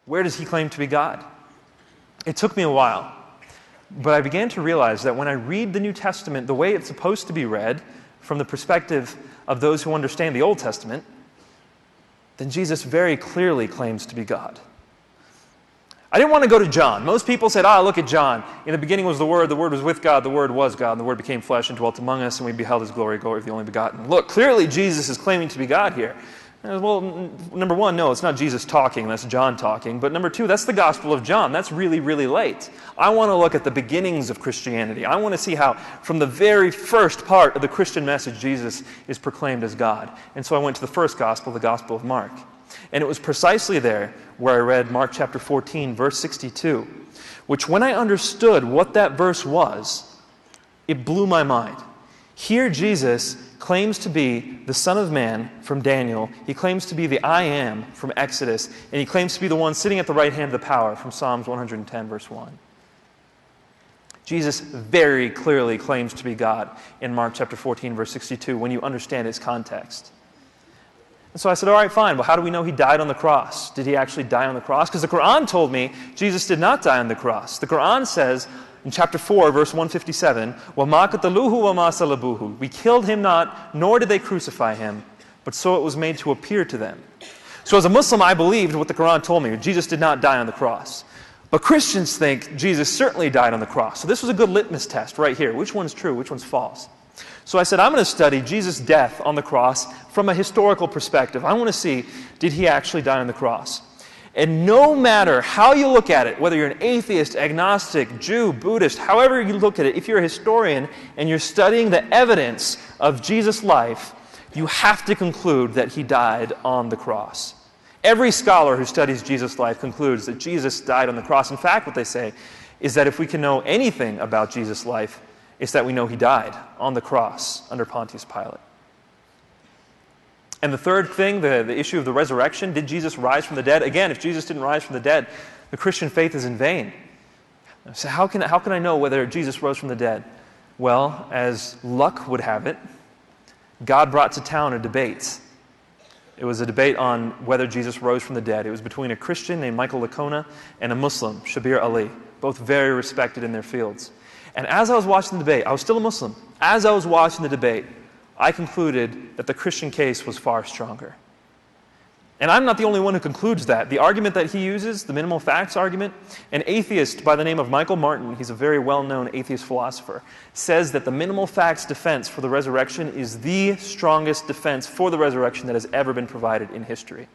Where does he claim to be God? It took me a while, but I began to realize that when I read the New Testament the way it's supposed to be read, from the perspective of those who understand the Old Testament, then Jesus very clearly claims to be God. I didn't want to go to John. Most people said, look at John. In the beginning was the Word was with God, the Word was God, and the Word became flesh and dwelt among us, and we beheld His glory, glory of the only begotten. Look, clearly Jesus is claiming to be God here. Well, number one, no, it's not Jesus talking, that's John talking. But number two, that's the Gospel of John. That's really, really late. I want to look at the beginnings of Christianity. I want to see how, from the very first part of the Christian message, Jesus is proclaimed as God. And so I went to the first Gospel, the Gospel of Mark. And it was precisely there where I read Mark chapter 14, verse 62, which when I understood what that verse was, it blew my mind. Here Jesus claims to be the Son of Man from Daniel. He claims to be the I Am from Exodus. And he claims to be the one sitting at the right hand of the power from Psalms 110, verse 1. Jesus very clearly claims to be God in Mark chapter 14, verse 62, when you understand its context. And so I said, all right, fine. Well, how do we know he died on the cross? Did he actually die on the cross? Because the Quran told me Jesus did not die on the cross. The Quran says in chapter 4, verse 157, وَمَا قَتَلُوهُ وَمَا صَلَبُوهُ. We killed him not, nor did they crucify him, but so it was made to appear to them. So as a Muslim, I believed what the Quran told me. Jesus did not die on the cross. But Christians think Jesus certainly died on the cross. So this was a good litmus test right here. Which one's true? Which one's false? So I said, I'm going to study Jesus' death on the cross from a historical perspective. I want to see, did he actually die on the cross? And no matter how you look at it, whether you're an atheist, agnostic, Jew, Buddhist, however you look at it, if you're a historian and you're studying the evidence of Jesus' life, you have to conclude that he died on the cross. Every scholar who studies Jesus' life concludes that Jesus died on the cross. In fact, what they say is that if we can know anything about Jesus' life, it's that we know he died on the cross under Pontius Pilate. And the third thing, the issue of the resurrection, did Jesus rise from the dead? Again, if Jesus didn't rise from the dead, the Christian faith is in vain. So how can I know whether Jesus rose from the dead? Well, as luck would have it, God brought to town a debate. It was a debate on whether Jesus rose from the dead. It was between a Christian named Michael Licona and a Muslim, Shabir Ali, both very respected in their fields. And as I was watching the debate, I was still a Muslim. As I was watching the debate, I concluded that the Christian case was far stronger. And I'm not the only one who concludes that. The argument that he uses, the minimal facts argument, an atheist by the name of Michael Martin, he's a very well-known atheist philosopher, says that the minimal facts defense for the resurrection is the strongest defense for the resurrection that has ever been provided in history.